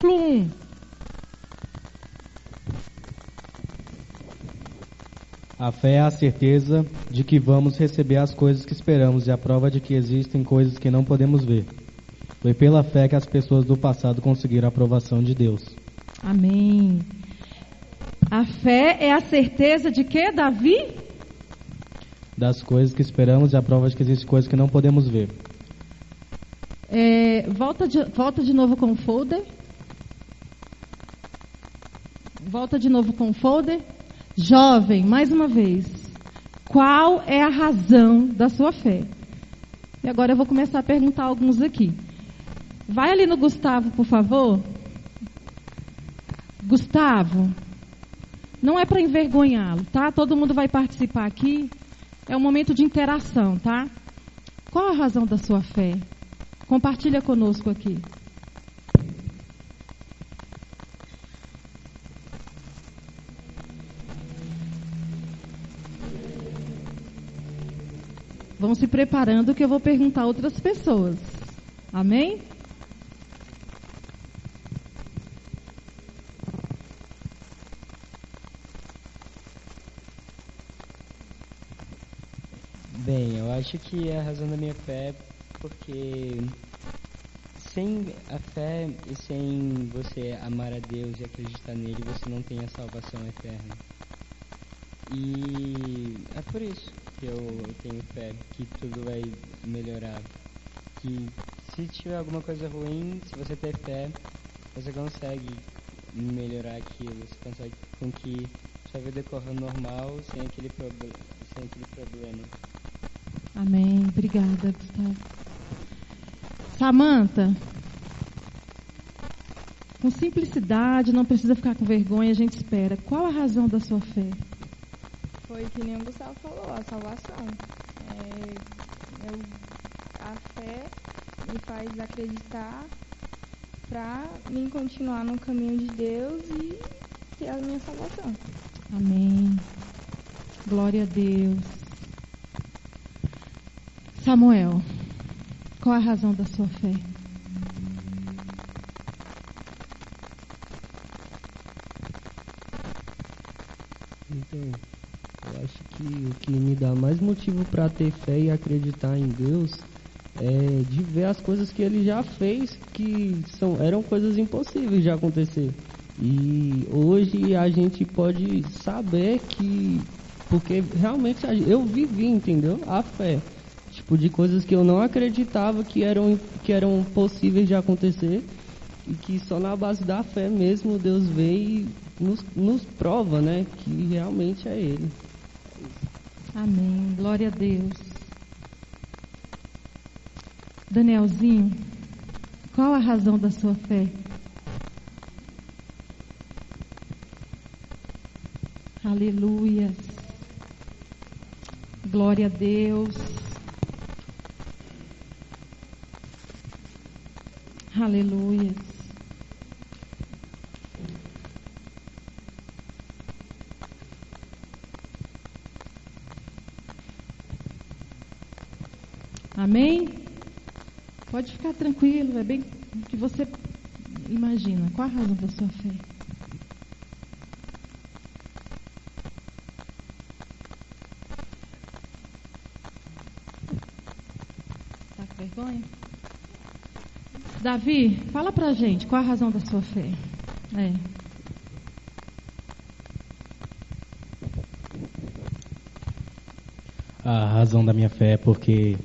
1. A fé é a certeza de que vamos receber as coisas que esperamos e a prova de que existem coisas que não podemos ver. Foi pela fé que as pessoas do passado conseguiram a aprovação de Deus. Amém. A fé é a certeza de que, Davi? Das coisas que esperamos e a prova de que existem coisas que não podemos ver. Volta de novo com o folder. Volta de novo com o folder. Jovem, mais uma vez. Qual é a razão da sua fé? E agora eu vou começar a perguntar alguns aqui. Vai ali no Gustavo, por favor. Gustavo, não é para envergonhá-lo, tá? Todo mundo vai participar aqui. É um momento de interação, tá? Qual a razão da sua fé? Compartilha conosco aqui. Vão se preparando que eu vou perguntar a outras pessoas. Amém? Bem, eu acho que a razão da minha fé é porque sem a fé e sem você amar a Deus e acreditar nele, você não tem a salvação eterna. E é por isso que eu tenho fé que tudo vai melhorar. Que se tiver alguma coisa ruim, se você ter fé, você consegue melhorar aquilo. Você consegue com que sua vida corra normal, sem aquele problema. Amém. Obrigada, Gustavo. Samantha, com simplicidade, não precisa ficar com vergonha, a gente espera. Qual a razão da sua fé? Foi que nem o Gustavo falou, a salvação. A fé me faz acreditar para mim continuar no caminho de Deus e ter a minha salvação. Amém. Glória a Deus. Samuel, qual a razão da sua fé? Então, eu acho que o que me dá mais motivo para ter fé e acreditar em Deus é de ver as coisas que Ele já fez, que eram coisas impossíveis de acontecer. E hoje a gente pode saber que, porque realmente eu vivi, entendeu? A fé. Tipo, de coisas que eu não acreditava que eram possíveis de acontecer e que só na base da fé mesmo Deus veio e nos prova, né, que realmente é Ele. Amém. Glória a Deus. Danielzinho, qual a razão da sua fé? Aleluias. Glória a Deus. Aleluias. Amém? Pode ficar tranquilo, é bem o que você imagina. Qual a razão da sua fé? Tá com vergonha? Davi, fala pra gente, qual a razão da sua fé? A razão da minha fé é porque,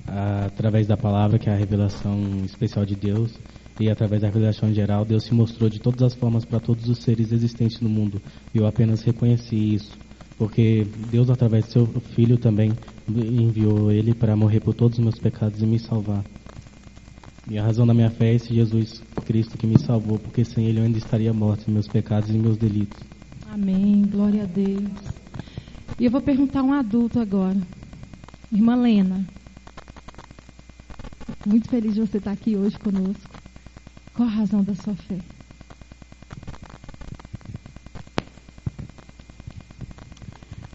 através da palavra, que é a revelação especial de Deus, e através da revelação geral, Deus se mostrou de todas as formas para todos os seres existentes no mundo. E eu apenas reconheci isso, porque Deus, através do seu Filho, também enviou Ele para morrer por todos os meus pecados e me salvar. E a razão da minha fé é esse Jesus Cristo que me salvou, porque sem Ele eu ainda estaria morto em meus pecados e em meus delitos. Amém, glória a Deus. E eu vou perguntar a um adulto agora. Irmã Lena, muito feliz de você estar aqui hoje conosco. Qual a razão da sua fé?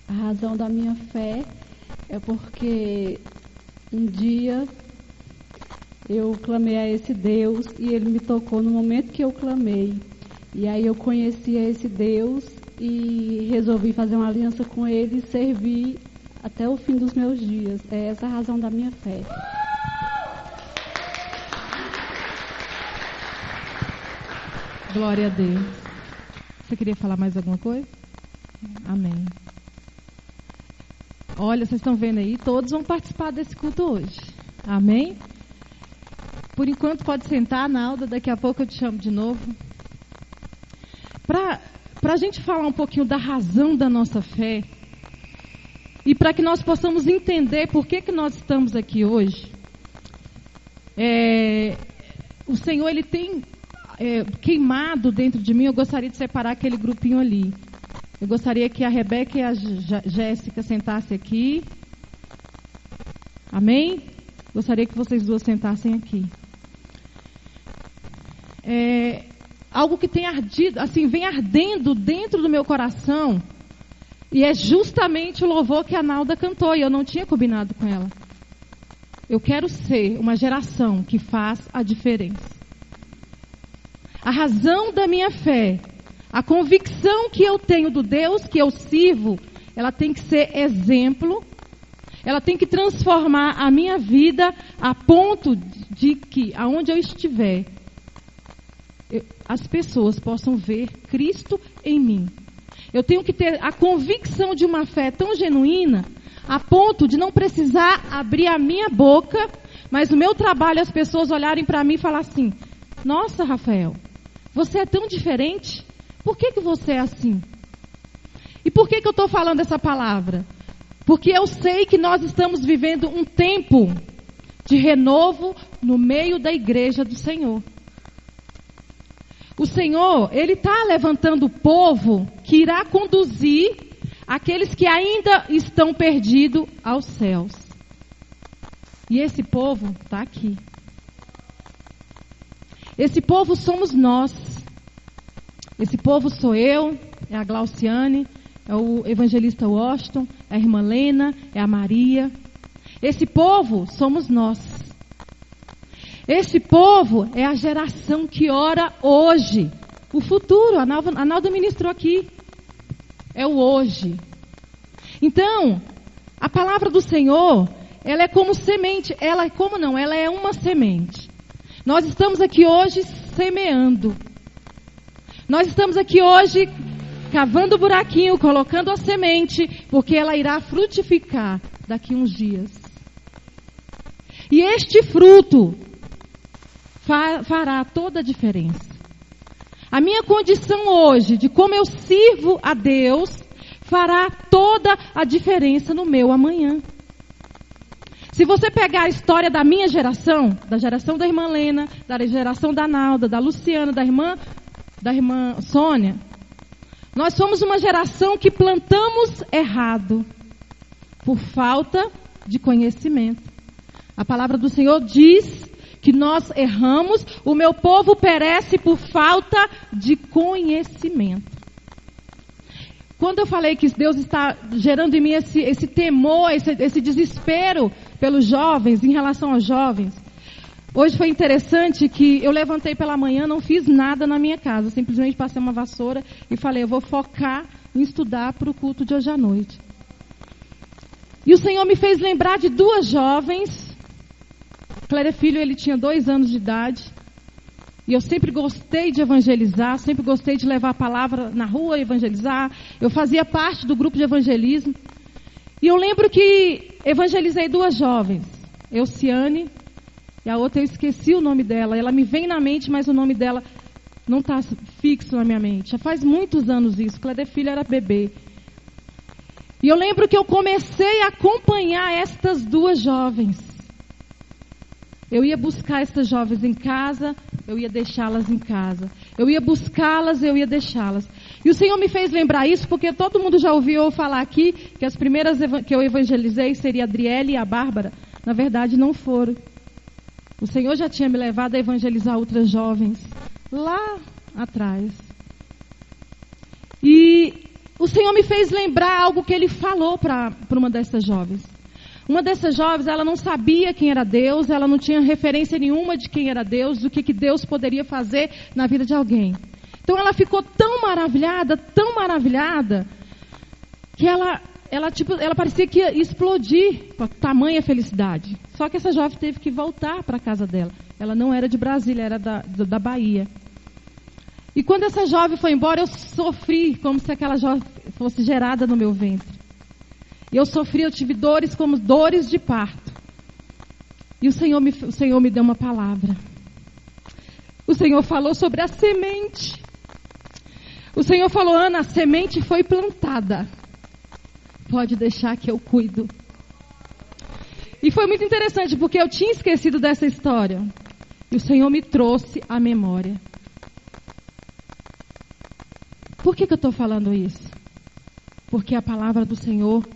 A razão da minha fé é porque um dia eu clamei a esse Deus e Ele me tocou no momento que eu clamei. E aí eu conheci a esse Deus e resolvi fazer uma aliança com Ele e servir até o fim dos meus dias. É essa a razão da minha fé. Glória a Deus. Você queria falar mais alguma coisa? Amém. Olha, vocês estão vendo aí, todos vão participar desse culto hoje. Amém? Por enquanto pode sentar, Nalda, daqui a pouco eu te chamo de novo. Para a gente falar um pouquinho da razão da nossa fé e para que nós possamos entender por que nós estamos aqui hoje, o Senhor ele tem queimado dentro de mim. Eu gostaria de separar aquele grupinho ali. Eu gostaria que a Rebeca e a Jéssica sentassem aqui. Amém? Gostaria que vocês duas sentassem aqui. Algo que tem ardido, assim, vem ardendo dentro do meu coração. E é justamente o louvor que a Nalda cantou. E eu não tinha combinado com ela. Eu quero ser uma geração que faz a diferença. A razão da minha fé, a convicção que eu tenho do Deus que eu sirvo, ela tem que ser exemplo. Ela tem que transformar a minha vida a ponto de que, aonde eu estiver, as pessoas possam ver Cristo em mim. Eu tenho que ter a convicção de uma fé tão genuína, a ponto de não precisar abrir a minha boca, mas no meu trabalho as pessoas olharem para mim e falar assim: nossa, Rafael, você é tão diferente, por que você é assim? E por que eu estou falando essa palavra? Porque eu sei que nós estamos vivendo um tempo de renovo no meio da igreja do Senhor. O Senhor, Ele está levantando o povo que irá conduzir aqueles que ainda estão perdidos aos céus. E esse povo está aqui. Esse povo somos nós. Esse povo sou eu, é a Glauciane, é o evangelista Washington, é a irmã Lena, é a Maria. Esse povo somos nós. Esse povo é a geração que ora hoje. O futuro, a Nalda ministrou aqui. É o hoje. Então, a palavra do Senhor, ela é como semente. Ela é uma semente. Nós estamos aqui hoje semeando. Nós estamos aqui hoje cavando o buraquinho, colocando a semente, porque ela irá frutificar daqui uns dias. E este fruto fará toda a diferença. A minha condição hoje, de como eu sirvo a Deus, fará toda a diferença no meu amanhã. Se você pegar a história da minha geração, da geração da irmã Lena, da geração da Nalda, da Luciana, da irmã Sônia, nós somos uma geração que plantamos errado, por falta de conhecimento. A palavra do Senhor diz que nós erramos, o meu povo perece por falta de conhecimento. Quando eu falei que Deus está gerando em mim esse temor, esse desespero pelos jovens, em relação aos jovens, hoje foi interessante que eu levantei pela manhã, não fiz nada na minha casa, simplesmente passei uma vassoura e falei, eu vou focar em estudar para o culto de hoje à noite. E o Senhor me fez lembrar de duas jovens. Cléria Filho, ele tinha 2 anos de idade. E eu sempre gostei de evangelizar, sempre gostei de levar a palavra na rua e evangelizar. Eu fazia parte do grupo de evangelismo. E eu lembro que evangelizei 2 jovens. Euciane e a outra eu esqueci o nome dela. Ela me vem na mente, mas o nome dela não está fixo na minha mente. Já faz muitos anos isso. Cléria Filho era bebê. E eu lembro que eu comecei a acompanhar estas 2 jovens. Eu ia buscar essas jovens em casa, eu ia deixá-las em casa. Eu ia buscá-las, eu ia deixá-las. E o Senhor me fez lembrar isso, porque todo mundo já ouviu eu falar aqui que as primeiras que eu evangelizei seria a Adriele e a Bárbara. Na verdade, não foram. O Senhor já tinha me levado a evangelizar outras jovens lá atrás. E o Senhor me fez lembrar algo que Ele falou para uma dessas jovens. Uma dessas jovens, ela não sabia quem era Deus, ela não tinha referência nenhuma de quem era Deus, do que Deus poderia fazer na vida de alguém. Então ela ficou tão maravilhada, que ela parecia que ia explodir com a tamanha felicidade. Só que essa jovem teve que voltar para a casa dela. Ela não era de Brasília, era da Bahia. E quando essa jovem foi embora, eu sofri como se aquela jovem fosse gerada no meu ventre. E eu sofri, eu tive dores como dores de parto. E o Senhor me deu uma palavra. O Senhor falou sobre a semente. O Senhor falou: Ana, a semente foi plantada. Pode deixar que eu cuido. E foi muito interessante, porque eu tinha esquecido dessa história. E o Senhor me trouxe à memória. Por que eu estou falando isso? Porque a palavra do Senhor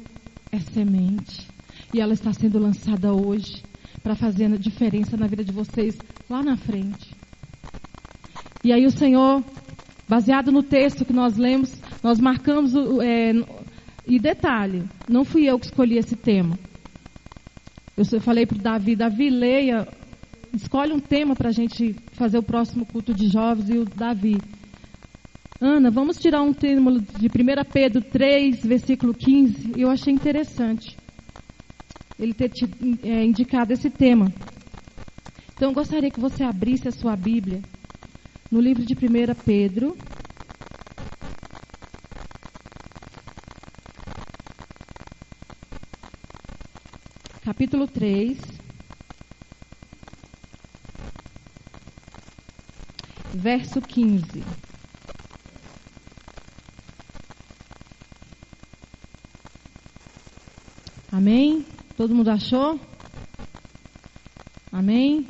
é semente. E ela está sendo lançada hoje para fazer a diferença na vida de vocês lá na frente. E aí o Senhor, baseado no texto que nós lemos, nós marcamos... E detalhe, não fui eu que escolhi esse tema. Eu falei para o Davi, leia, escolhe um tema para a gente fazer o próximo culto de jovens. E o Davi: Ana, vamos tirar um tema de 1 Pedro 3, versículo 15. E eu achei interessante ele ter indicado esse tema. Então eu gostaria que você abrisse a sua Bíblia no livro de 1 Pedro. Capítulo 3, verso 15. Amém? Todo mundo achou? Amém?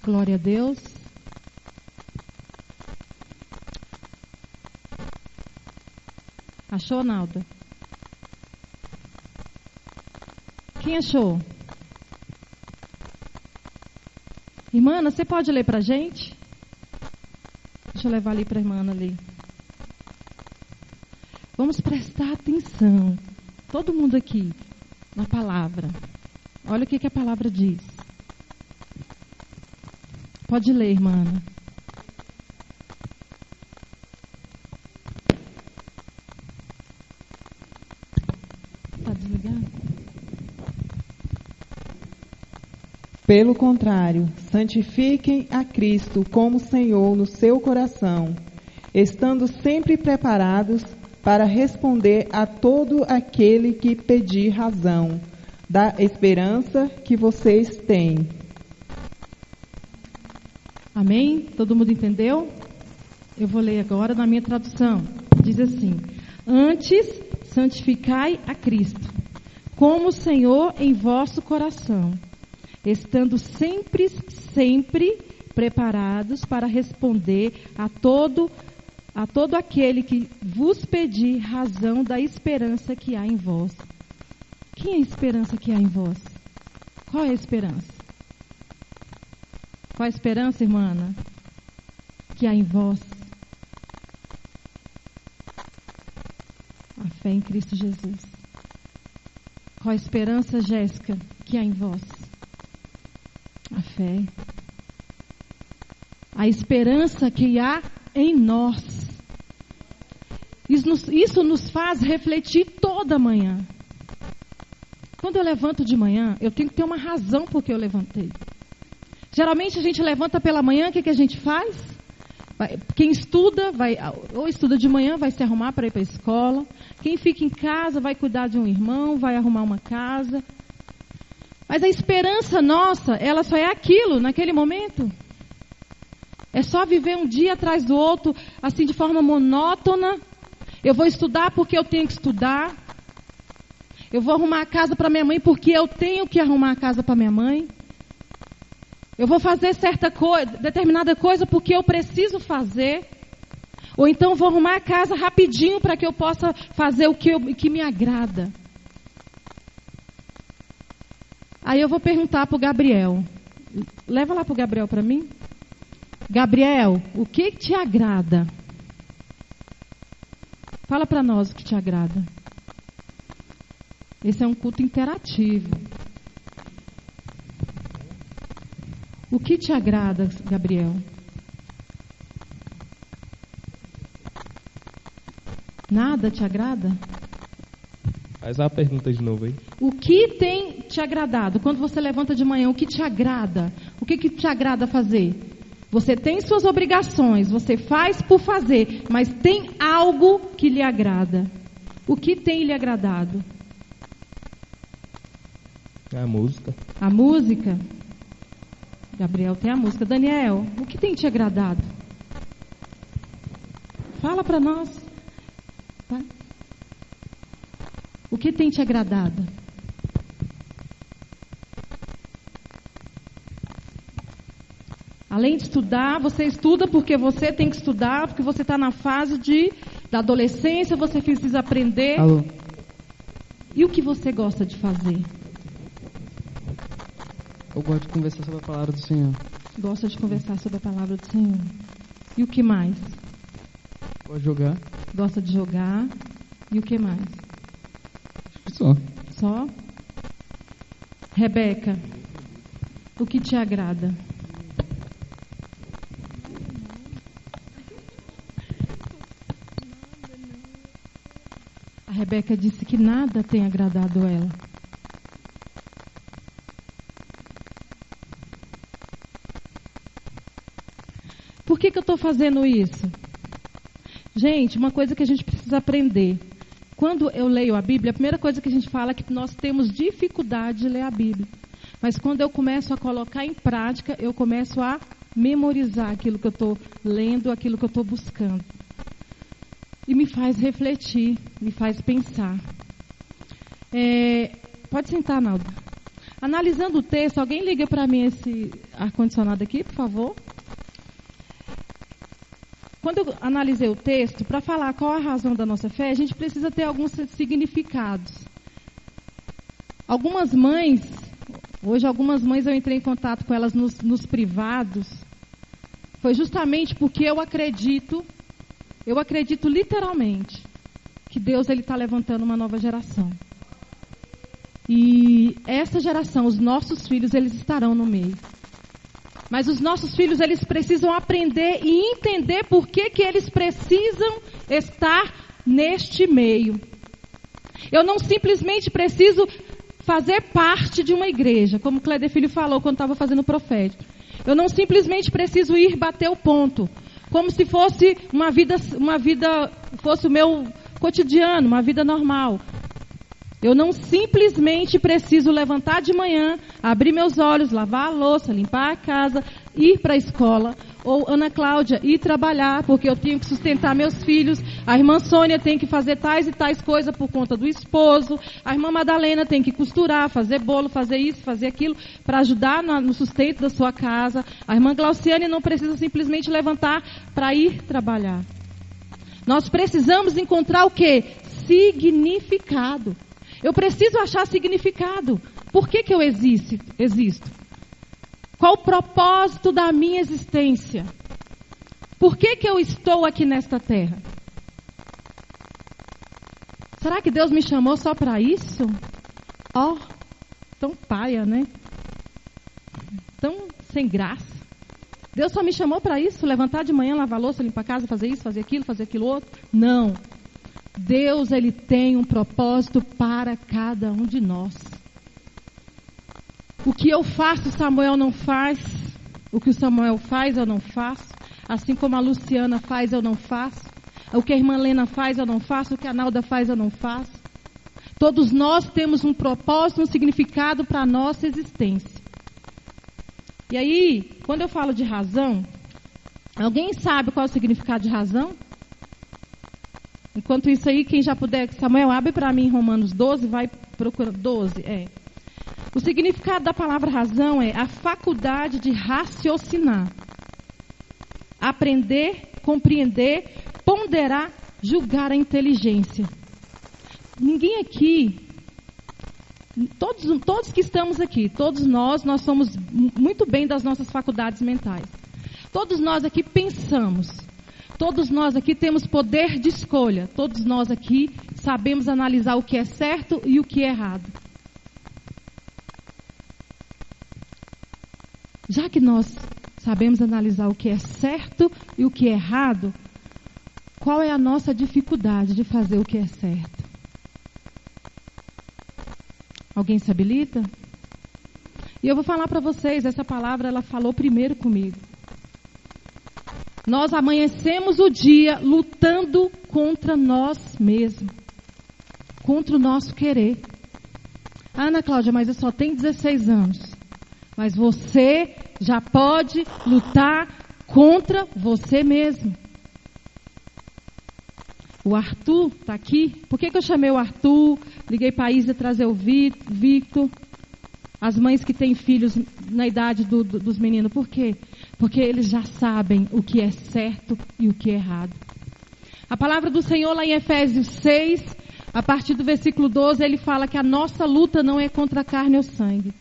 Glória a Deus. Achou, Nalda? Quem achou? Irmã, você pode ler para a gente? Deixa eu levar ali para a irmã ali. Vamos prestar atenção, todo mundo aqui, na palavra. Olha o que a palavra diz. Pode ler, irmã. Pelo contrário, santifiquem a Cristo como Senhor no seu coração, estando sempre preparados para responder a todo aquele que pedir razão da esperança que vocês têm. Amém? Todo mundo entendeu? Eu vou ler agora na minha tradução. Diz assim: antes, santificai a Cristo como Senhor em vosso coração, estando sempre preparados para responder a todo aquele que vos pedir razão da esperança que há em vós. Quem é a esperança que há em vós? Qual é a esperança? Qual a esperança, irmã Ana, que há em vós? A fé em Cristo Jesus. Qual a esperança, Jéssica, que há em vós? A fé. A esperança que há em nós. Isso nos faz refletir toda manhã. Quando eu levanto de manhã, eu tenho que ter uma razão por que eu levantei. Geralmente a gente levanta pela manhã, o que a gente faz? Quem estuda, ou estuda de manhã, vai se arrumar para ir para a escola. Quem fica em casa vai cuidar de um irmão, vai arrumar uma casa. Mas a esperança nossa, ela só é aquilo, naquele momento. É só viver um dia atrás do outro, assim de forma monótona. Eu vou estudar porque eu tenho que estudar. Eu vou arrumar a casa para minha mãe porque eu tenho que arrumar a casa para minha mãe. Eu vou fazer determinada coisa porque eu preciso fazer. Ou então vou arrumar a casa rapidinho para que eu possa fazer o que me agrada. Aí eu vou perguntar para o Gabriel. Leva lá para o Gabriel para mim. Gabriel, o que te agrada? Fala para nós o que te agrada. Esse é um culto interativo. O que te agrada, Gabriel? Nada te agrada? Faz a pergunta de novo aí. O que tem te agradado? Quando você levanta de manhã, o que te agrada? O que te agrada fazer? Você tem suas obrigações, você faz por fazer, mas tem algo que lhe agrada. O que tem lhe agradado? A música. A música? Gabriel tem a música. Daniel, o que tem te agradado? Fala para nós. Vai. O que tem te agradado? Além de estudar, você estuda porque você tem que estudar, porque você está na fase da adolescência, você precisa aprender. Alô. E o que você gosta de fazer? Eu gosto de conversar sobre a palavra do Senhor. Gosta de conversar sobre a palavra do Senhor. E o que mais? Gosto de jogar. Gosta de jogar. E o que mais? Acho que só. Só? Rebeca, o que te agrada? A Rebeca disse que nada tem agradado ela. Por que eu estou fazendo isso? Gente, uma coisa que a gente precisa aprender. Quando eu leio a Bíblia, a primeira coisa que a gente fala é que nós temos dificuldade de ler a Bíblia. Mas quando eu começo a colocar em prática, eu começo a memorizar aquilo que eu estou lendo, aquilo que eu estou buscando. E me faz refletir, me faz pensar. Pode sentar, Naldo. Analisando o texto, alguém liga para mim esse ar-condicionado aqui, por favor? Quando eu analisei o texto, para falar qual a razão da nossa fé, a gente precisa ter alguns significados. Algumas mães eu entrei em contato com elas nos privados, foi justamente porque eu acredito literalmente, que Deus está levantando uma nova geração. E essa geração, os nossos filhos, eles estarão no meio. Mas os nossos filhos, eles precisam aprender e entender por que eles precisam estar neste meio. Eu não simplesmente preciso fazer parte de uma igreja, como o Cléder Filho falou quando estava fazendo o profético. Eu não simplesmente preciso ir bater o ponto, como se fosse uma vida fosse o meu cotidiano, uma vida normal. Eu não simplesmente preciso levantar de manhã, abrir meus olhos, lavar a louça, limpar a casa, ir para a escola. Ou Ana Cláudia, ir trabalhar, porque eu tenho que sustentar meus filhos. A irmã Sônia tem que fazer tais e tais coisas por conta do esposo. A irmã Madalena tem que costurar, fazer bolo, fazer isso, fazer aquilo, para ajudar no sustento da sua casa. A irmã Glauciane não precisa simplesmente levantar para ir trabalhar. Nós precisamos encontrar o quê? Significado. Eu preciso achar significado. Por que eu existo? Qual o propósito da minha existência? Por que eu estou aqui nesta terra? Será que Deus me chamou só para isso? Tão paia, né? Tão sem graça. Deus só me chamou para isso? Levantar de manhã, lavar a louça, limpar a casa, fazer isso, fazer aquilo outro? Não. Deus, Ele tem um propósito para cada um de nós. O que eu faço, Samuel não faz. O que o Samuel faz, eu não faço. Assim como a Luciana faz, eu não faço. O que a irmã Lena faz, eu não faço. O que a Nalda faz, eu não faço. Todos nós temos um propósito, um significado para a nossa existência. E aí, quando eu falo de razão, alguém sabe qual é o significado de razão? Enquanto isso aí, quem já puder, Samuel, abre para mim Romanos 12, vai procurar 12, O significado da palavra razão é a faculdade de raciocinar, aprender, compreender, ponderar, julgar a inteligência. Ninguém aqui, todos que estamos aqui, todos nós somos muito bem das nossas faculdades mentais. Todos nós aqui pensamos. Todos nós aqui temos poder de escolha. Todos nós aqui sabemos analisar o que é certo e o que é errado. Já que nós sabemos analisar o que é certo e o que é errado, qual é a nossa dificuldade de fazer o que é certo? Alguém se habilita? E eu vou falar para vocês, essa palavra ela falou primeiro comigo. Nós amanhecemos o dia lutando contra nós mesmos, contra o nosso querer. Ana Cláudia, mas eu só tenho 16 anos. Mas você já pode lutar contra você mesmo. O Arthur está aqui. Por que eu chamei o Arthur? Liguei para a Isa trazer o Victor. As mães que têm filhos na idade dos meninos. Por quê? Porque eles já sabem o que é certo e o que é errado. A palavra do Senhor lá em Efésios 6, a partir do versículo 12, ele fala que a nossa luta não é contra a carne ou sangue.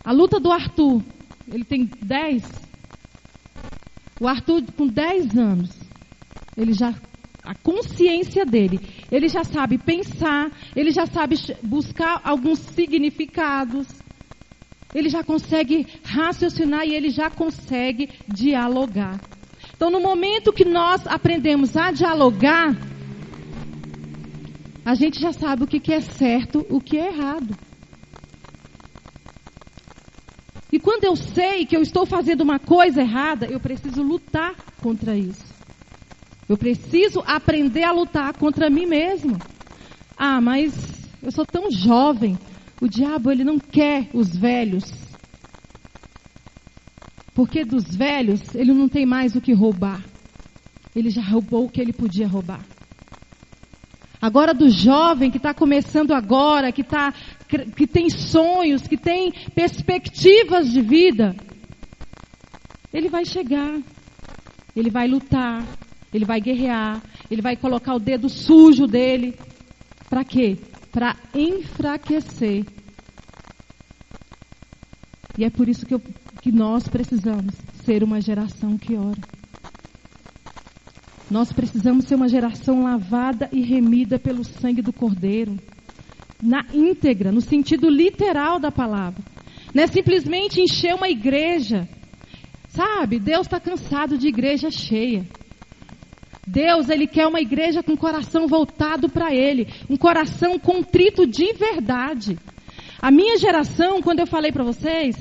A luta do Arthur, ele tem 10. O Arthur com 10 anos, ele já, a consciência dele, ele já sabe pensar, ele já sabe buscar alguns significados, ele já consegue raciocinar e ele já consegue dialogar. Então, no momento que nós aprendemos a dialogar, a gente já sabe o que é certo, o que é errado. E quando eu sei que eu estou fazendo uma coisa errada, eu preciso lutar contra isso. Eu preciso aprender a lutar contra mim mesmo. Ah, mas eu sou tão jovem. O diabo, ele não quer os velhos. Porque dos velhos, ele não tem mais o que roubar. Ele já roubou o que ele podia roubar. Agora do jovem que está começando agora, que tem sonhos, que tem perspectivas de vida, ele vai chegar, ele vai lutar, ele vai guerrear, ele vai colocar o dedo sujo dele. Para quê? Para enfraquecer. E é por isso que nós precisamos ser uma geração que ora. Nós precisamos ser uma geração lavada e remida pelo sangue do Cordeiro. Na íntegra, no sentido literal da palavra. Não é simplesmente encher uma igreja. Sabe, Deus está cansado de igreja cheia. Deus, Ele quer uma igreja com o coração voltado para Ele. Um coração contrito de verdade. A minha geração, quando eu falei para vocês,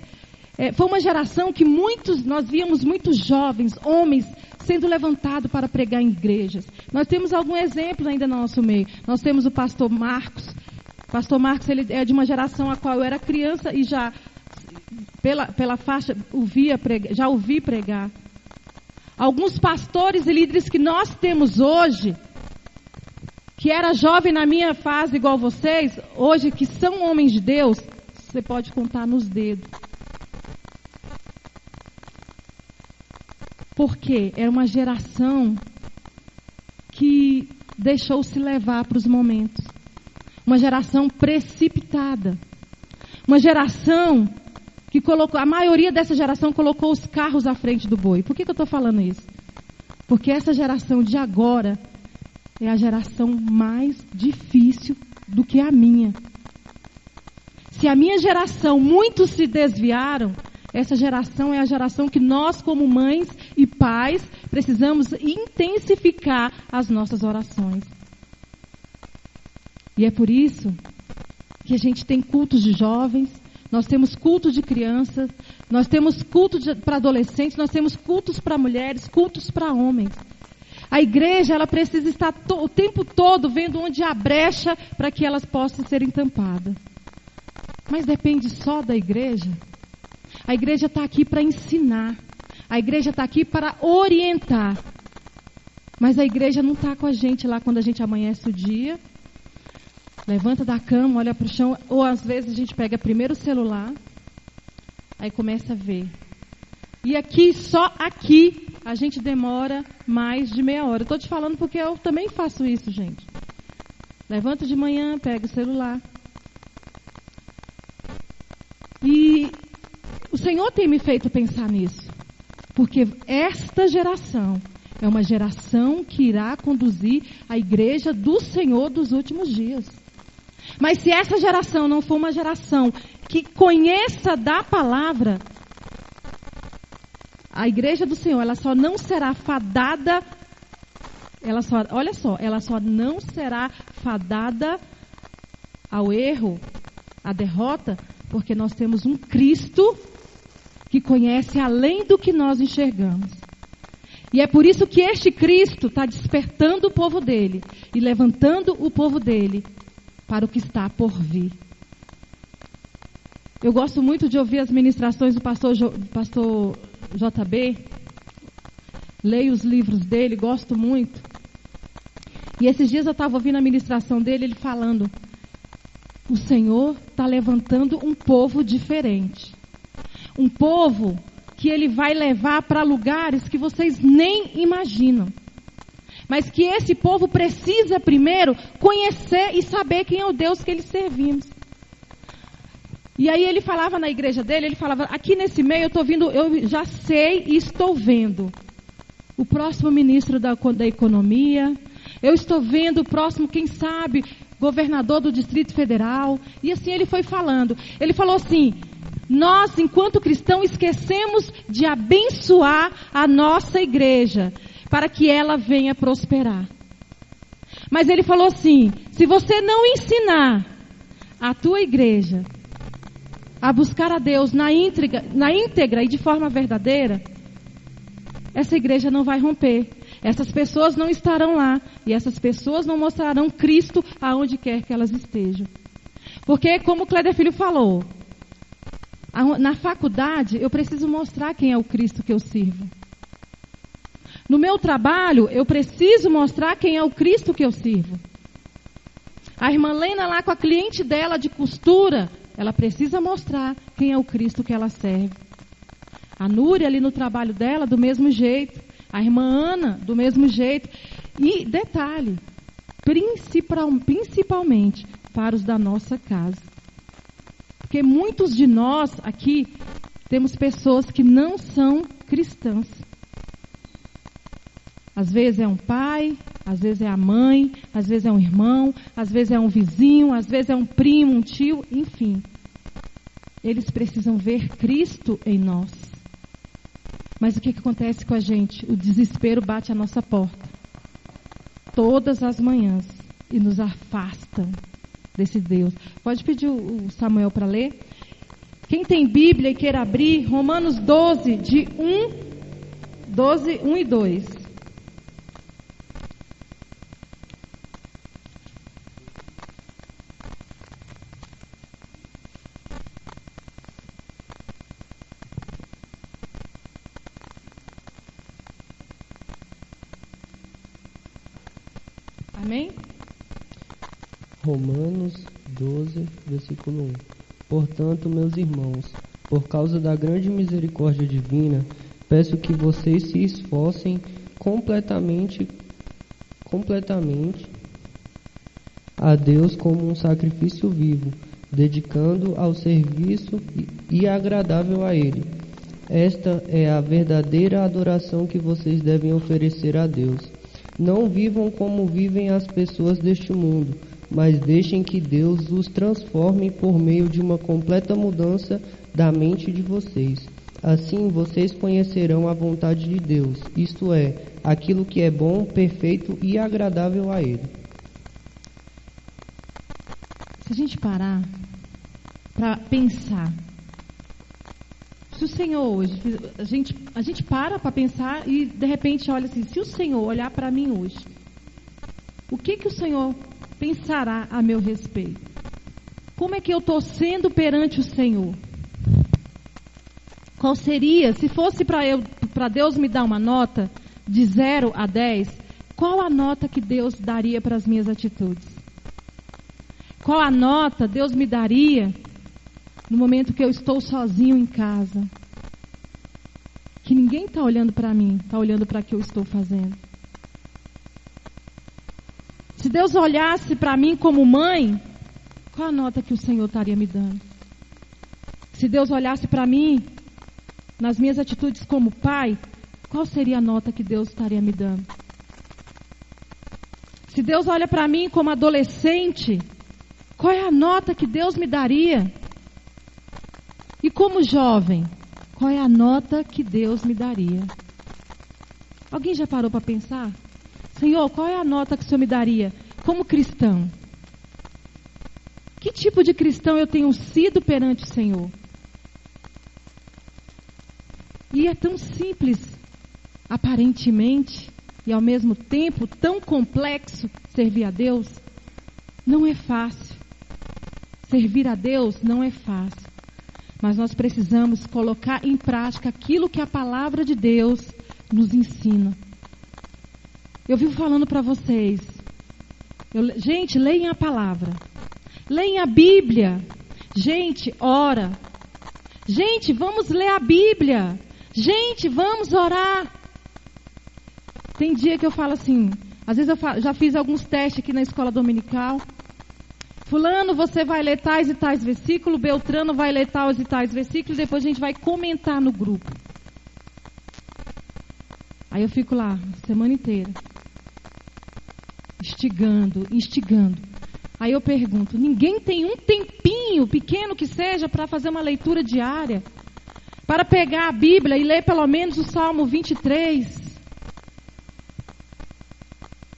foi uma geração que nós víamos muitos jovens, homens, sendo levantados para pregar em igrejas. Nós temos algum exemplo ainda no nosso meio. Nós temos o pastor Marcos. O pastor Marcos, ele é de uma geração a qual eu era criança e já, pela faixa, já ouvi pregar. Alguns pastores e líderes que nós temos hoje, que era jovem na minha fase igual vocês, hoje que são homens de Deus, você pode contar nos dedos. Porque é uma geração que deixou-se levar para os momentos. Uma geração precipitada. Uma geração que a maioria dessa geração colocou os carros à frente do boi. Por que eu estou falando isso? Porque essa geração de agora é a geração mais difícil do que a minha. Se a minha geração, muitos se desviaram, essa geração é a geração que nós, como mães e pais, precisamos intensificar as nossas orações. E é por isso que a gente tem cultos de jovens, nós temos cultos de crianças, nós temos cultos para adolescentes, nós temos cultos para mulheres, cultos para homens. A igreja, ela precisa estar o tempo todo vendo onde há brecha para que elas possam serem tampadas. Mas depende só da igreja? A igreja está aqui para ensinar. A igreja está aqui para orientar. Mas a igreja não está com a gente lá quando a gente amanhece o dia. Levanta da cama, olha para o chão. Ou às vezes a gente pega primeiro o celular. Aí começa a ver. E aqui, só aqui, a gente demora mais de meia hora. Eu estou te falando porque eu também faço isso, gente. Levanta de manhã, pega o celular. E o Senhor tem me feito pensar nisso. Porque esta geração é uma geração que irá conduzir a igreja do Senhor dos últimos dias. Mas se essa geração não for uma geração que conheça da palavra, a igreja do Senhor, ela só não será fadada, ela só não será fadada ao erro, à derrota, porque nós temos um Cristo que conhece além do que nós enxergamos. E é por isso que este Cristo está despertando o povo dele e levantando o povo dele para o que está por vir. Eu gosto muito de ouvir as ministrações do pastor JB. Leio os livros dele, gosto muito. E esses dias eu estava ouvindo a ministração dele, ele falando: o Senhor está levantando um povo diferente. Um povo que ele vai levar para lugares que vocês nem imaginam. Mas que esse povo precisa primeiro conhecer e saber quem é o Deus que eles servimos. E aí ele falava na igreja dele, ele falava: aqui nesse meio eu já sei e estou vendo o próximo ministro da economia, eu estou vendo o próximo, quem sabe, governador do Distrito Federal. E assim ele foi falando. Ele falou assim: nós, enquanto cristãos, esquecemos de abençoar a nossa igreja para que ela venha prosperar. Mas ele falou assim: se você não ensinar a tua igreja a buscar a Deus na íntegra e de forma verdadeira, essa igreja não vai romper. Essas pessoas não estarão lá. E essas pessoas não mostrarão Cristo aonde quer que elas estejam. Porque, como o Cléder Filho falou, na faculdade eu preciso mostrar quem é o Cristo que eu sirvo. No meu trabalho eu preciso mostrar quem é o Cristo que eu sirvo. A irmã Lena lá com a cliente dela de costura, ela precisa mostrar quem é o Cristo que ela serve. A Núria ali no trabalho dela, do mesmo jeito. A irmã Ana, do mesmo jeito. E detalhe, principalmente para os da nossa casa. Porque muitos de nós aqui temos pessoas que não são cristãs. Às vezes é um pai, às vezes é a mãe, às vezes é um irmão, às vezes é um vizinho, às vezes é um primo, um tio, enfim. Eles precisam ver Cristo em nós. Mas o que acontece com a gente? O desespero bate à nossa porta todas as manhãs e nos afasta desse Deus. Pode pedir o Samuel para ler? Quem tem Bíblia e queira abrir, Romanos 12, de 1 e 2. Amém? Romanos 12, versículo 1. Portanto, meus irmãos, por causa da grande misericórdia divina, peço que vocês se esforcem completamente a Deus como um sacrifício vivo, dedicando ao serviço e agradável a Ele. Esta é a verdadeira adoração que vocês devem oferecer a Deus. Não vivam como vivem as pessoas deste mundo, mas deixem que Deus os transforme por meio de uma completa mudança da mente de vocês. Assim vocês conhecerão a vontade de Deus, isto é, aquilo que é bom, perfeito e agradável a Ele. Se a gente parar para pensar, se o Senhor hoje, a gente para pensar e de repente olha assim, se o Senhor olhar para mim hoje, o que o Senhor pensará a meu respeito? Como é que eu estou sendo perante o Senhor? Qual seria, se fosse para Deus me dar uma nota de 0 a 10, qual a nota que Deus daria para as minhas atitudes? Qual a nota Deus me daria no momento que eu estou sozinho em casa? Que ninguém está olhando para mim, está olhando para o que eu estou fazendo. Se Deus olhasse para mim como mãe, qual a nota que o Senhor estaria me dando? Se Deus olhasse para mim nas minhas atitudes como pai, qual seria a nota que Deus estaria me dando? Se Deus olha para mim como adolescente, qual é a nota que Deus me daria? E como jovem, qual é a nota que Deus me daria? Alguém já parou para pensar? Senhor, qual é a nota que o Senhor me daria como cristão? Que tipo de cristão eu tenho sido perante o Senhor? E é tão simples, aparentemente, e ao mesmo tempo tão complexo servir a Deus. Não é fácil. Servir a Deus não é fácil. Mas nós precisamos colocar em prática aquilo que a palavra de Deus nos ensina. Eu vivo falando para vocês. Gente, leiam a palavra. Leiam a Bíblia. Gente, ora. Gente, vamos ler a Bíblia. Gente, vamos orar. Tem dia que eu falo assim, às vezes eu já fiz alguns testes aqui na escola dominical. Fulano, você vai ler tais e tais versículos, Beltrano vai ler tais e tais versículos, depois a gente vai comentar no grupo. Aí eu fico lá, a semana inteira, instigando. Aí eu pergunto, ninguém tem um tempinho, pequeno que seja, para fazer uma leitura diária? Para pegar a Bíblia e ler pelo menos o Salmo 23?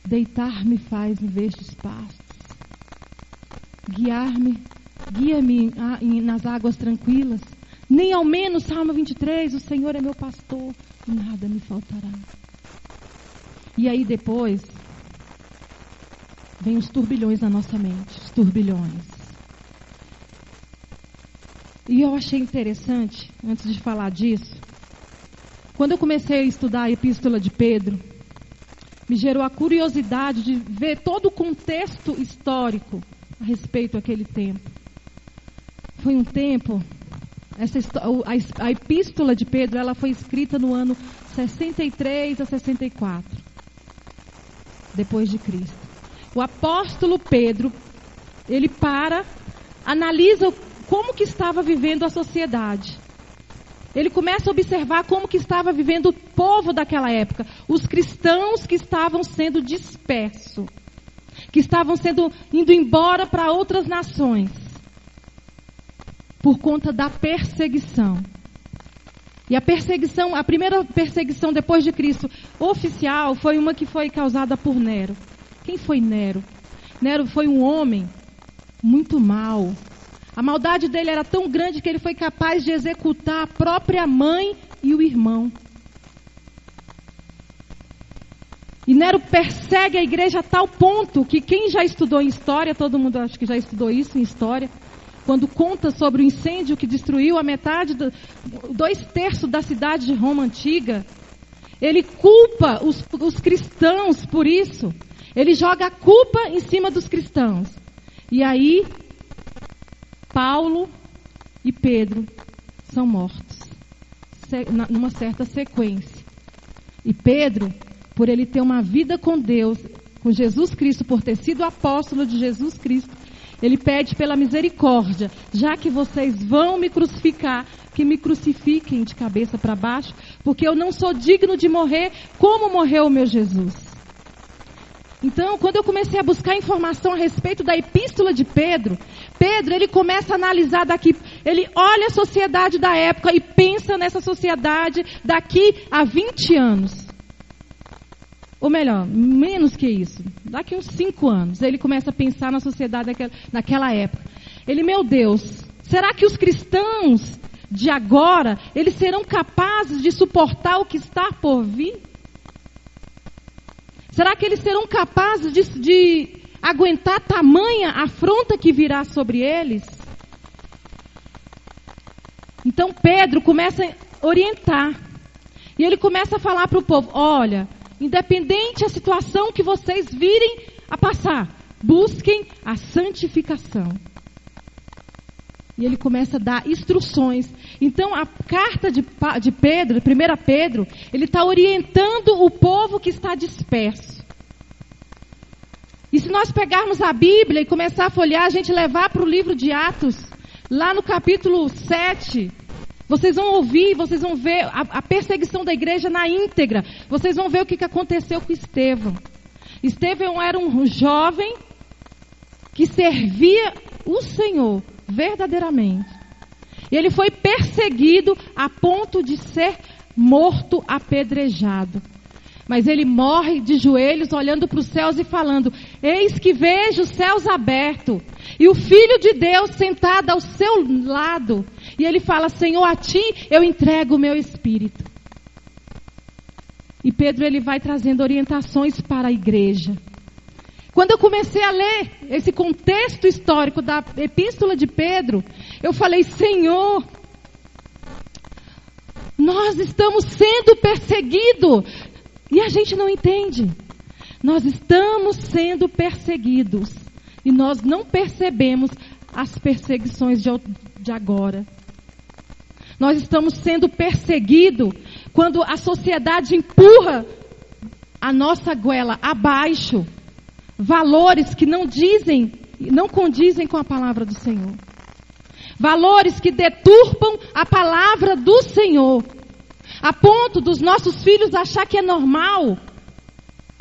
Deitar-me faz em verdes pastos. Guia-me nas águas tranquilas. Nem ao menos, Salmo 23, o Senhor é meu pastor e nada me faltará. E aí depois, vem os turbilhões na nossa mente, os turbilhões. E eu achei interessante, antes de falar disso, quando eu comecei a estudar a Epístola de Pedro, me gerou a curiosidade de ver todo o contexto histórico a respeito daquele tempo. Foi um tempo, a Epístola de Pedro, ela foi escrita no ano 63 a 64, depois de Cristo. O apóstolo Pedro, ele analisa como que estava vivendo a sociedade. Ele começa a observar como que estava vivendo o povo daquela época, os cristãos que estavam sendo dispersos, que estavam indo embora para outras nações, por conta da perseguição. E a primeira perseguição depois de Cristo, oficial, foi uma que foi causada por Nero. Quem foi Nero? Nero foi um homem muito mau. A maldade dele era tão grande que ele foi capaz de executar a própria mãe e o irmão. E Nero persegue a igreja a tal ponto que quem já estudou em história, todo mundo acho que já estudou isso em história, quando conta sobre o incêndio que destruiu a metade, 2/3 da cidade de Roma antiga, ele culpa os cristãos por isso. Ele joga a culpa em cima dos cristãos. E aí, Paulo e Pedro são mortos, numa certa sequência. E Pedro, por ele ter uma vida com Deus, com Jesus Cristo, por ter sido apóstolo de Jesus Cristo, ele pede pela misericórdia, já que vocês vão me crucificar, que me crucifiquem de cabeça para baixo, porque eu não sou digno de morrer como morreu o meu Jesus. Então, quando eu comecei a buscar informação a respeito da epístola de Pedro, ele começa a analisar daqui, ele olha a sociedade da época e pensa nessa sociedade daqui a 20 anos. Ou melhor, menos que isso, daqui uns 5 anos, ele começa a pensar na sociedade naquela época. Meu Deus, será que os cristãos de agora, eles serão capazes de suportar o que está por vir? Será que eles serão capazes de aguentar tamanha afronta que virá sobre eles? Então Pedro começa a orientar. E ele começa a falar para o povo, olha, independente da situação que vocês virem a passar, busquem a santificação. E ele começa a dar instruções. Então, a carta de Pedro, 1 Pedro, ele está orientando o povo que está disperso. E se nós pegarmos a Bíblia e começar a folhear, a gente levar para o livro de Atos, lá no capítulo 7, Vocês vão ouvir, vocês vão ver a perseguição da igreja na íntegra. Vocês vão ver o que aconteceu com Estevão. Estevão era um jovem que servia o Senhor verdadeiramente. E ele foi perseguido a ponto de ser morto apedrejado. Mas ele morre de joelhos, olhando para os céus e falando: eis que vejo os céus abertos e o Filho de Deus sentado ao seu lado. E ele fala: Senhor, a ti eu entrego o meu espírito. E Pedro, ele vai trazendo orientações para a igreja. Quando eu comecei a ler esse contexto histórico da epístola de Pedro, eu falei: Senhor, nós estamos sendo perseguidos. E a gente não entende. Nós estamos sendo perseguidos. E nós não percebemos as perseguições de agora. Nós estamos sendo perseguidos quando a sociedade empurra a nossa goela abaixo. Valores que não condizem com a palavra do Senhor. Valores que deturpam a palavra do Senhor. A ponto dos nossos filhos achar que é normal,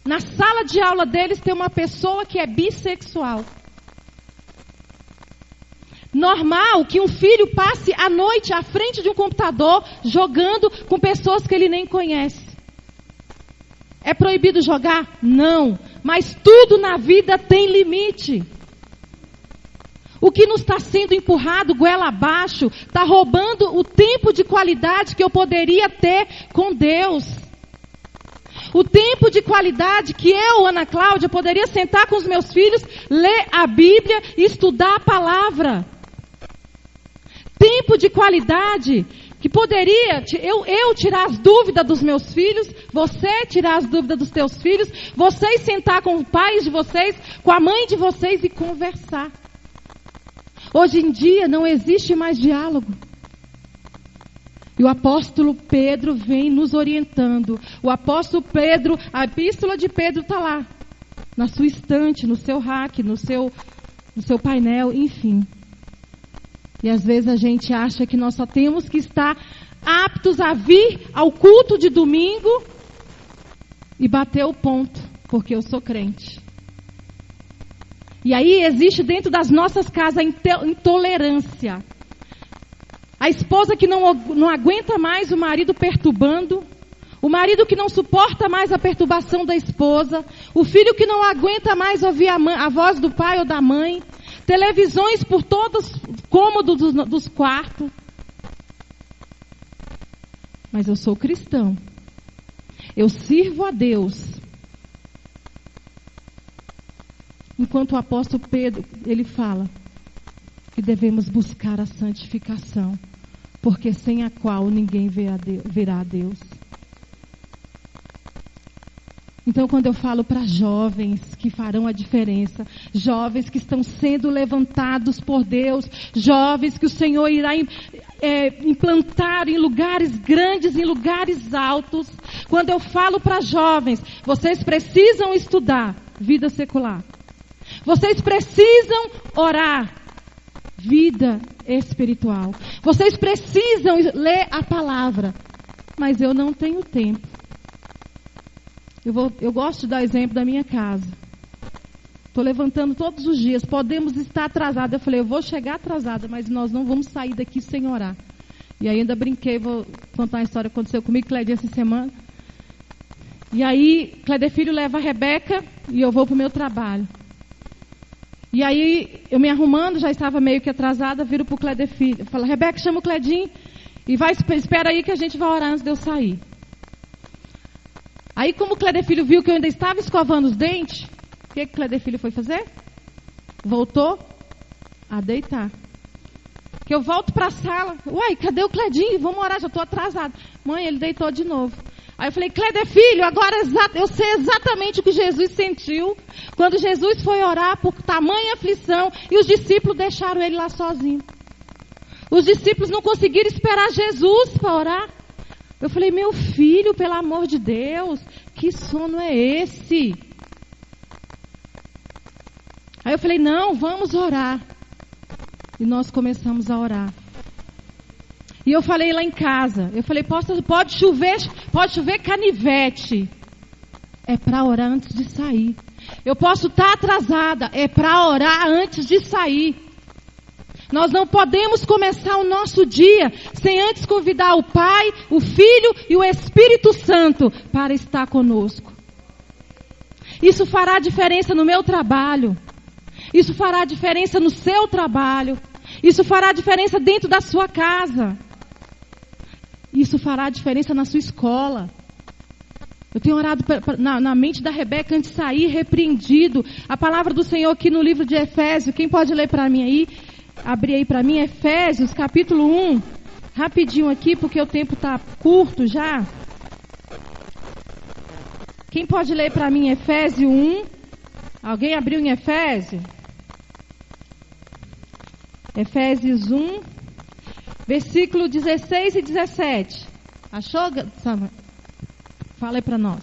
na sala de aula deles, ter uma pessoa que é bissexual. Normal que um filho passe a noite à frente de um computador, jogando com pessoas que ele nem conhece. É proibido jogar? Não. Mas tudo na vida tem limite. O que nos está sendo empurrado goela abaixo está roubando o tempo de qualidade que eu poderia ter com Deus. O tempo de qualidade que eu, Ana Cláudia, poderia sentar com os meus filhos, ler a Bíblia e estudar a palavra. Tempo de qualidade que poderia eu tirar as dúvidas dos meus filhos, você tirar as dúvidas dos teus filhos, vocês sentar com os pais de vocês, com a mãe de vocês e conversar. Hoje em dia não existe mais diálogo. E o apóstolo Pedro vem nos orientando. O apóstolo Pedro, a epístola de Pedro está lá. Na sua estante, no seu rack, no seu painel, enfim. E às vezes a gente acha que nós só temos que estar aptos a vir ao culto de domingo e bater o ponto, porque eu sou crente. E aí existe dentro das nossas casas a intolerância. A esposa que não aguenta mais o marido perturbando. O marido que não suporta mais a perturbação da esposa. O filho que não aguenta mais ouvir a voz do pai ou da mãe. Televisões por todos os cômodos dos quartos. Mas eu sou cristão. Eu sirvo a Deus. Enquanto o apóstolo Pedro, ele fala que devemos buscar a santificação, porque sem a qual ninguém verá a Deus. Então, quando eu falo para jovens que farão a diferença, jovens que estão sendo levantados por Deus, jovens que o Senhor irá implantar em lugares grandes, em lugares altos, quando eu falo para jovens, vocês precisam estudar vida secular. Vocês precisam orar, vida espiritual. Vocês precisam ler a palavra. Mas eu não tenho tempo. Eu gosto de dar exemplo da minha casa. Estou levantando todos os dias. Podemos estar atrasados. Eu falei, eu vou chegar atrasada, mas nós não vamos sair daqui sem orar. E ainda brinquei, vou contar uma história que aconteceu comigo, Clédia, essa semana. E aí, Clédia Filho leva a Rebeca e eu vou para o meu trabalho. E aí, eu me arrumando, já estava meio que atrasada, viro para o Cléder Filho. Eu falo, Rebeca, chama o Cledinho e espera aí que a gente vai orar antes de eu sair. Aí, como o Cléder Filho viu que eu ainda estava escovando os dentes, o que o Cléder Filho foi fazer? Voltou a deitar. Que eu volto para a sala. Uai, cadê o Cledinho? Vamos orar, já estou atrasada. Mãe, ele deitou de novo. Aí eu falei, Cléder Filho, agora eu sei exatamente o que Jesus sentiu quando Jesus foi orar por tamanha aflição e os discípulos deixaram ele lá sozinho. Os discípulos não conseguiram esperar Jesus para orar. Eu falei, meu filho, pelo amor de Deus, que sono é esse? Aí eu falei, não, vamos orar. E nós começamos a orar. E eu falei lá em casa, eu falei, pode chover canivete. É para orar antes de sair. Eu posso estar atrasada, é para orar antes de sair. Nós não podemos começar o nosso dia sem antes convidar o Pai, o Filho e o Espírito Santo para estar conosco. Isso fará diferença no meu trabalho. Isso fará diferença no seu trabalho. Isso fará diferença dentro da sua casa. Isso fará diferença na sua escola. Eu tenho orado na mente da Rebeca antes de sair, repreendido. A palavra do Senhor aqui no livro de Efésios. Quem pode ler para mim aí? Abrir aí para mim, Efésios, capítulo 1. Rapidinho aqui, porque o tempo está curto já. Quem pode ler para mim Efésios 1? Alguém abriu em Efésios? Efésios 1, versículo 16 e 17. Achou, Samuel? Fala aí para nós.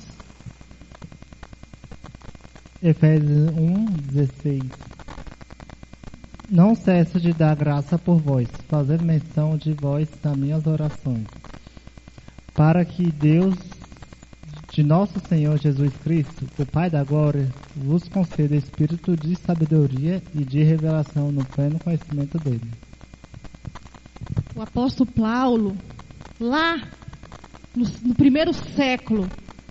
Efésios 1, 16. Não cesso de dar graça por vós, fazendo menção de vós nas minhas orações, para que Deus de nosso Senhor Jesus Cristo, o Pai da glória, vos conceda espírito de sabedoria e de revelação no pleno conhecimento dele. O apóstolo Paulo, lá no primeiro século,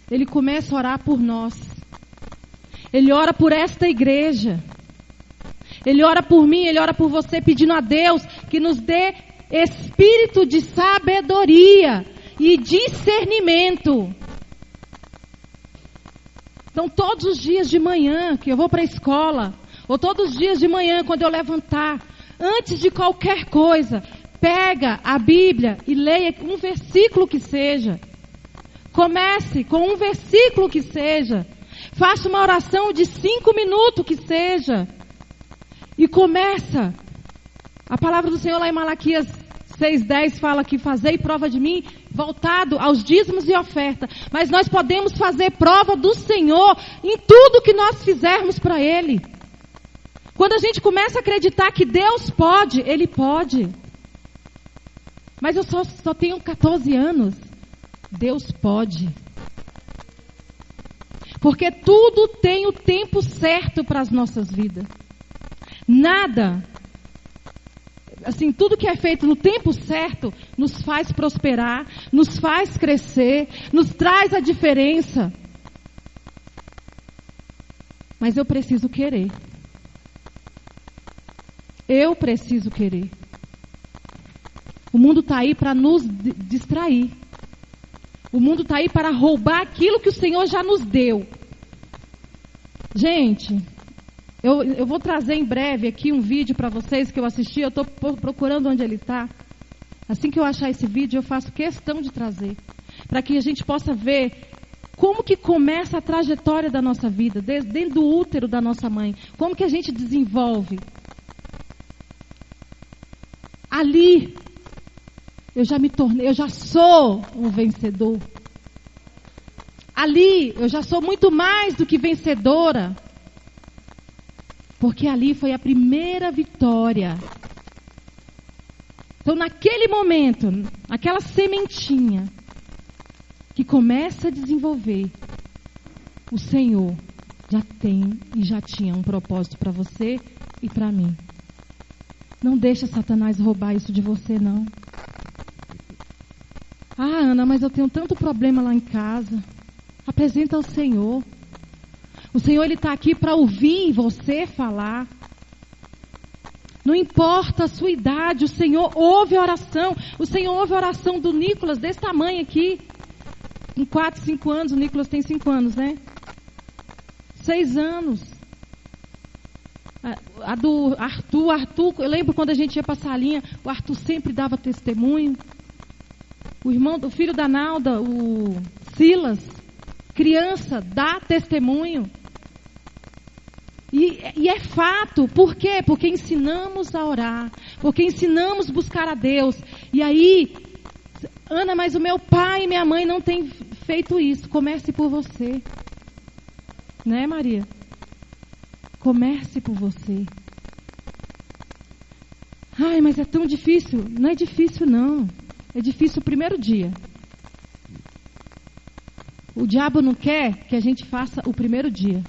ele começa a orar por nós. Ele ora por esta igreja. Ele ora por mim, ele ora por você, pedindo a Deus que nos dê espírito de sabedoria e discernimento. Então, todos os dias de manhã que eu vou para a escola, ou todos os dias de manhã quando eu levantar, antes de qualquer coisa, pega a Bíblia e leia um versículo que seja. Comece com um versículo que seja. Faça uma oração de 5 minutos que seja. E começa. A palavra do Senhor lá em Malaquias 6:10 fala que fazei prova de mim, voltado aos dízimos e oferta. Mas nós podemos fazer prova do Senhor em tudo que nós fizermos para Ele. Quando a gente começa a acreditar que Deus pode, Ele pode. Mas eu só tenho 14 anos. Deus pode. Porque tudo tem o tempo certo para as nossas vidas. Nada, assim, tudo que é feito no tempo certo nos faz prosperar, nos faz crescer, nos traz a diferença. Mas eu preciso querer. Eu preciso querer. O mundo está aí para nos distrair. O mundo está aí para roubar aquilo que o Senhor já nos deu. Gente, eu vou trazer em breve aqui um vídeo para vocês que eu assisti. Eu estou procurando onde ele está. Assim que eu achar esse vídeo, eu faço questão de trazer. Para que a gente possa ver como que começa a trajetória da nossa vida, dentro do útero da nossa mãe. Como que a gente desenvolve. Ali, eu já sou um vencedor. Ali, eu já sou muito mais do que vencedora. Porque ali foi a primeira vitória. Então, naquele momento, aquela sementinha que começa a desenvolver, o Senhor já tem e já tinha um propósito para você e para mim. Não deixa Satanás roubar isso de você, não. Ah, Ana, mas eu tenho tanto problema lá em casa. Apresenta ao Senhor. O Senhor, Ele está aqui para ouvir você falar. Não importa a sua idade, o Senhor ouve a oração. O Senhor ouve a oração do Nicolas, desse tamanho aqui. Com 4, 5 anos, o Nicolas tem 5 anos, né? 6 anos. A do Arthur, eu lembro quando a gente ia para a salinha, o Arthur sempre dava testemunho. O filho da Nalda, o Silas, criança, dá testemunho. E é fato. Por quê? Porque ensinamos a orar. Porque ensinamos a buscar a Deus. E aí, Ana, mas o meu pai e minha mãe não têm feito isso. Comece por você. Né, Maria? Comece por você. Ai, mas é tão difícil. Não é difícil, não. É difícil o primeiro dia. O diabo não quer que a gente faça o primeiro dia.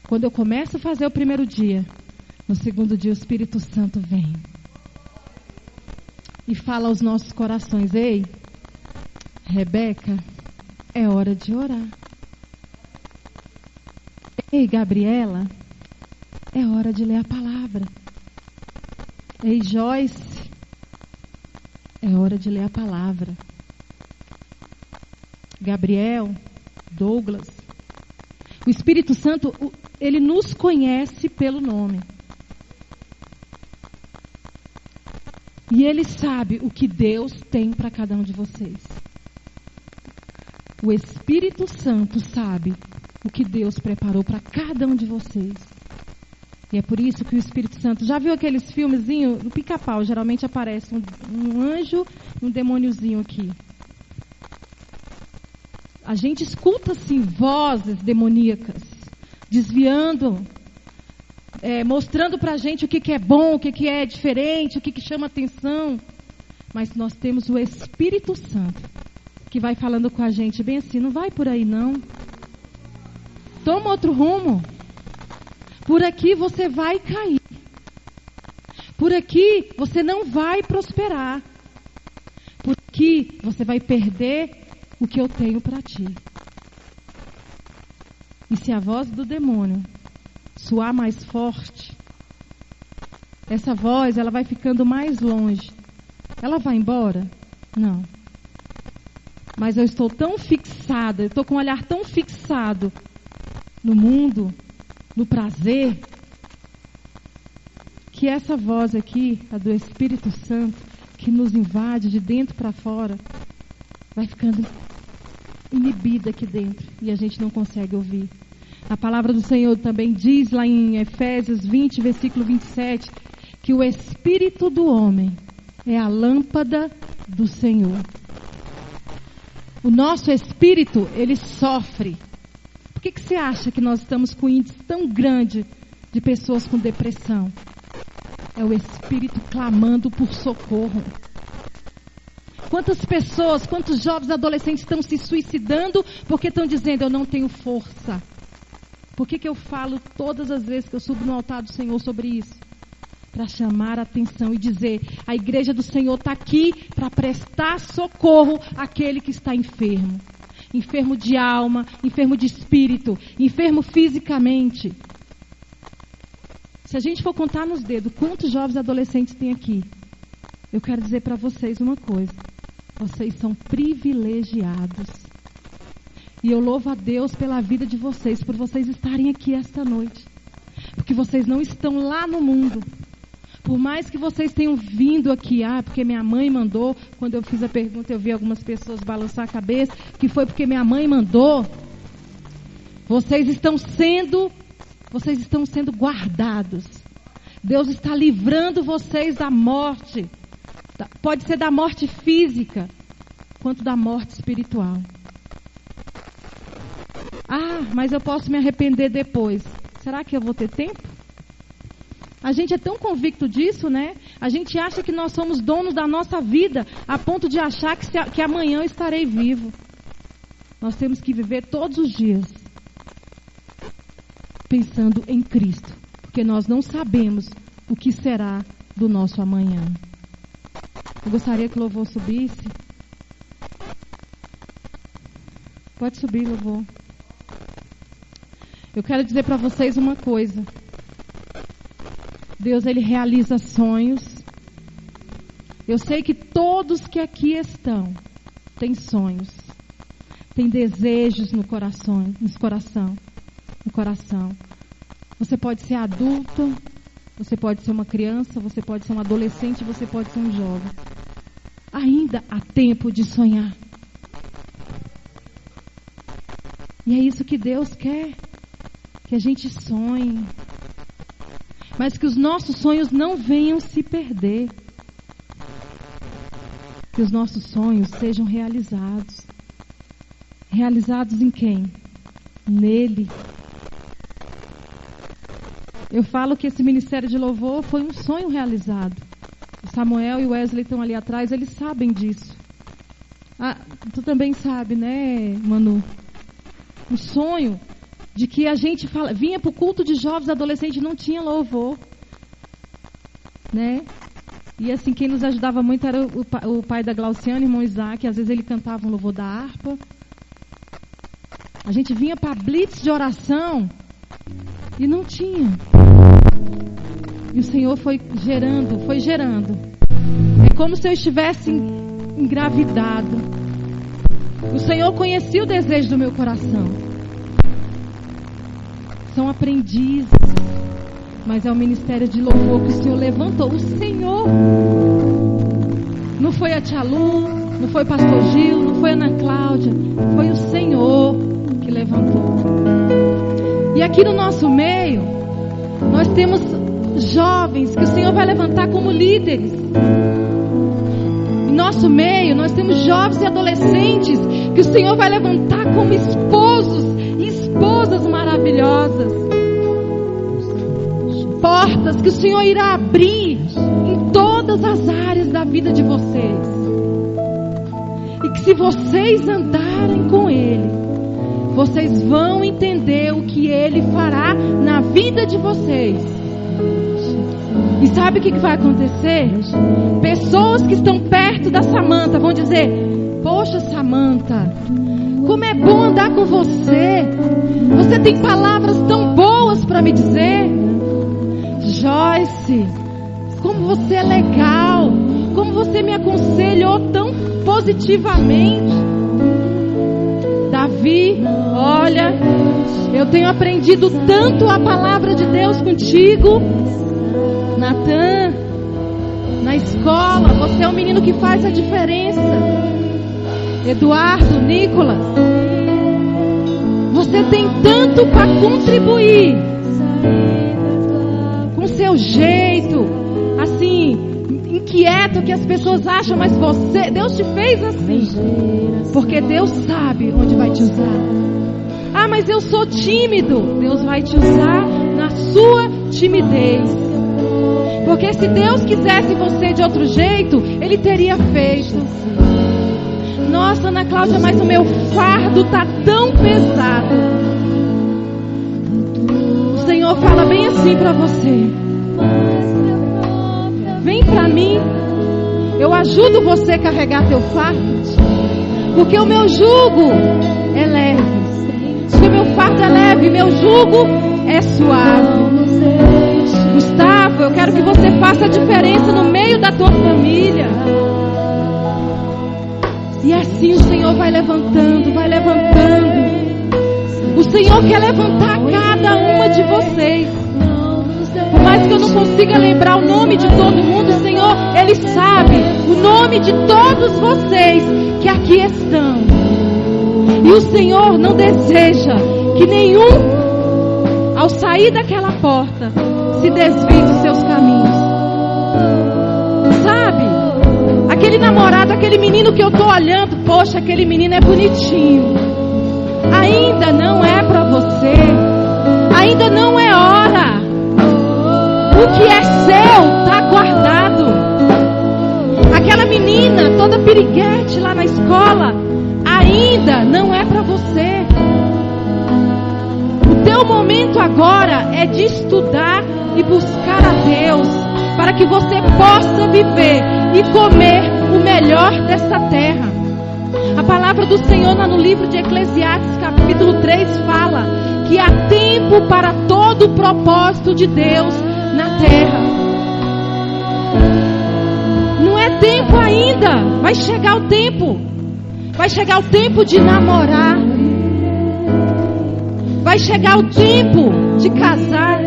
Quando eu começo a fazer o primeiro dia, no segundo dia o Espírito Santo vem e fala aos nossos corações: ei, Rebeca, é hora de orar. Ei, Gabriela, é hora de ler a palavra. Ei, Joyce, é hora de ler a palavra. Gabriel, Douglas, o Espírito Santo, ele nos conhece pelo nome. E ele sabe o que Deus tem para cada um de vocês. O Espírito Santo sabe o que Deus preparou para cada um de vocês. E é por isso que o Espírito Santo... Já viu aqueles filmezinhos do Pica-Pau? Geralmente aparece um anjo e um demôniozinho aqui. A gente escuta, assim, vozes demoníacas, desviando, mostrando pra gente o que é bom, o que é diferente, o que chama atenção. Mas nós temos o Espírito Santo, que vai falando com a gente bem assim: não vai por aí não. Toma outro rumo. Por aqui você vai cair. Por aqui você não vai prosperar. Por aqui você vai perder o que eu tenho para ti. E se a voz do demônio soar mais forte, essa voz, ela vai ficando mais longe. Ela vai embora? Não. Mas eu estou tão fixada, eu estou com um olhar tão fixado no mundo, no prazer, que essa voz aqui, a do Espírito Santo, que nos invade de dentro para fora, vai ficando inibida aqui dentro e a gente não consegue ouvir. A palavra do Senhor também diz lá em Efésios 20, versículo 27, que o espírito do homem é a lâmpada do Senhor. O nosso espírito, ele sofre. Por que você acha que nós estamos com um índice tão grande de pessoas com depressão? É o espírito clamando por socorro. Quantas pessoas, quantos jovens adolescentes estão se suicidando porque estão dizendo: eu não tenho força? Por que eu falo todas as vezes que eu subo no altar do Senhor sobre isso? Para chamar a atenção e dizer: a igreja do Senhor está aqui para prestar socorro àquele que está enfermo. Enfermo de alma, enfermo de espírito, enfermo fisicamente. Se a gente for contar nos dedos quantos jovens adolescentes tem aqui, eu quero dizer para vocês uma coisa: vocês são privilegiados. E eu louvo a Deus pela vida de vocês, por vocês estarem aqui esta noite. Porque vocês não estão lá no mundo. Por mais que vocês tenham vindo aqui, porque minha mãe mandou. Quando eu fiz a pergunta, eu vi algumas pessoas balançar a cabeça, que foi porque minha mãe mandou. Vocês estão sendo guardados. Deus está livrando vocês da morte. Pode ser da morte física, quanto da morte espiritual. Mas eu posso me arrepender depois. Será que eu vou ter tempo? A gente é tão convicto disso, né? A gente acha que nós somos donos da nossa vida, a ponto de achar que amanhã eu estarei vivo. Nós temos que viver todos os dias pensando em Cristo, porque nós não sabemos o que será do nosso amanhã. Eu gostaria que o louvor subisse. Pode subir, louvor. Eu quero dizer para vocês uma coisa. Deus, Ele realiza sonhos. Eu sei que todos que aqui estão têm sonhos, têm desejos no coração. Você pode ser adulto, você pode ser uma criança, você pode ser um adolescente, você pode ser um jovem. Ainda há tempo de sonhar. E é isso que Deus quer, que a gente sonhe. Mas que os nossos sonhos não venham se perder. Que os nossos sonhos sejam realizados. Realizados em quem? Nele. Eu falo que esse ministério de louvor foi um sonho realizado. O Samuel e Wesley estão ali atrás, eles sabem disso. Tu também sabe, né, Manu? O sonho de que a gente vinha para o culto de jovens e adolescentes e não tinha louvor, né? E assim, quem nos ajudava muito era o pai da Glauciana, irmão Isaac, às vezes ele cantava um louvor da harpa. A gente vinha para blitz de oração e não tinha. E o Senhor foi gerando. É como se eu estivesse engravidado. O Senhor conhecia o desejo do meu coração. São aprendizes, mas é o ministério de louvor que o Senhor levantou. O Senhor. Não foi a tia Lu, não foi o pastor Gil, não foi a Ana Cláudia. Foi o Senhor que levantou. E aqui no nosso meio, nós temos jovens que o Senhor vai levantar como líderes. Em nosso meio, nós temos jovens e adolescentes que o Senhor vai levantar como esposos e esposas maravilhosas. Portas que o Senhor irá abrir em todas as áreas da vida de vocês. E que se vocês andarem com Ele, vocês vão entender o que Ele fará na vida de vocês. E sabe o que vai acontecer? Pessoas que estão perto da Samantha vão dizer: poxa, Samantha, como é bom andar com você. Você tem palavras tão boas para me dizer. Joyce, como você é legal. Como você me aconselhou tão positivamente. Davi, olha, eu tenho aprendido tanto a palavra de Deus contigo. Natan, na escola, você é um menino que faz a diferença. Eduardo, Nicolas, você tem tanto para contribuir com seu jeito, assim, inquieto que as pessoas acham, mas Deus te fez assim, porque Deus sabe onde vai te usar. Ah, mas eu sou tímido. Deus vai te usar na sua timidez. Porque se Deus quisesse você de outro jeito, Ele teria feito. Nossa, Ana Cláudia, mas o meu fardo está tão pesado. O Senhor fala bem assim para você: vem para mim, eu ajudo você a carregar teu fardo. Porque o meu jugo é leve. Porque o meu fardo é leve, meu jugo é suave. Gustavo, eu quero que você faça a diferença no meio da tua família. E assim o Senhor vai levantando, vai levantando. O Senhor quer levantar cada uma de vocês. Por mais que eu não consiga lembrar o nome de todo mundo, o Senhor, Ele sabe o nome de todos vocês que aqui estão. E o Senhor não deseja que nenhum, ao sair daquela porta, se desvie dos seus caminhos. Sabe? Aquele namorado, aquele menino que eu tô olhando, poxa, aquele menino é bonitinho. Ainda não é para você. Ainda não é hora. O que é seu tá guardado. Aquela menina toda piriguete lá na escola, ainda não é para você. O teu momento agora é de estudar e buscar a Deus, para que você possa viver e comer o melhor dessa terra. A palavra do Senhor lá no livro de Eclesiastes, capítulo 3, fala que há tempo para todo o propósito de Deus na terra. Não é tempo ainda. Vai chegar o tempo. Vai chegar o tempo de namorar. Vai chegar o tempo de casar.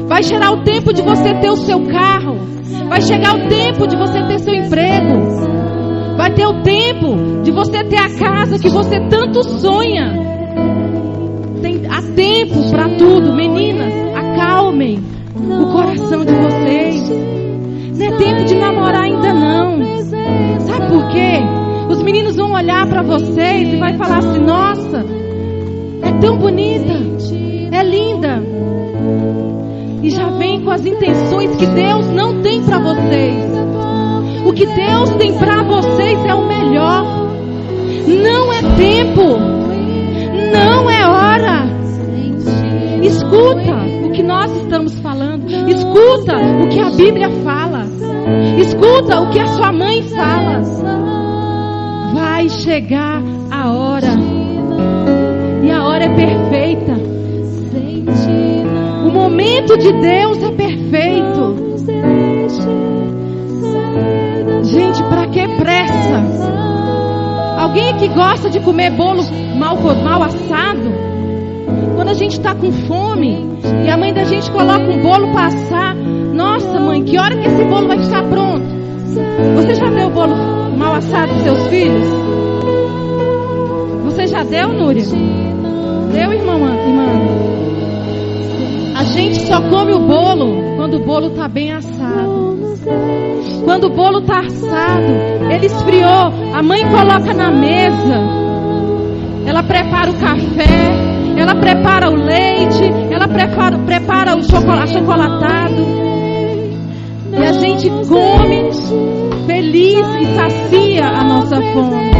Vai chegar o tempo de você ter o seu carro. Vai chegar o tempo de você ter seu emprego. Vai ter o tempo de você ter a casa que você tanto sonha. Há tempo para tudo. Meninas, acalmem o coração de vocês. Não é tempo de namorar ainda não. Sabe por quê? Os meninos vão olhar para vocês e vai falar assim: nossa, é tão bonita, é linda. E já vem com as intenções que Deus não tem para vocês. O que Deus tem para vocês é o melhor. Não é tempo, não é hora. Escuta o que nós estamos falando. Escuta o que a Bíblia fala. Escuta o que a sua mãe fala. Vai chegar a hora. E a hora é perfeita. O momento de Deus é perfeito. Gente, para que pressa? Alguém que gosta de comer bolo mal assado? Quando a gente está com fome e a mãe da gente coloca um bolo para assar, nossa mãe, que hora que esse bolo vai estar pronto? Você já deu o bolo mal assado dos seus filhos? Você já deu, Núria? Deu, irmã? A gente só come o bolo quando o bolo está bem assado. Quando o bolo está assado, ele esfriou, a mãe coloca na mesa, ela prepara o café, ela prepara o leite, ela prepara o achocolatado, e a gente come feliz e sacia a nossa fome.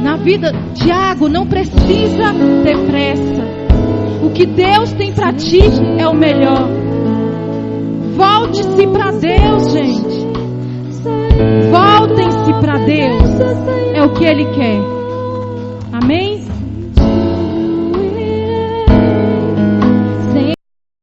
Na vida, Tiago, não precisa ter pressa. O que Deus tem para ti é o melhor. Volte-se para Deus, gente. Voltem-se para Deus. É o que Ele quer. Amém?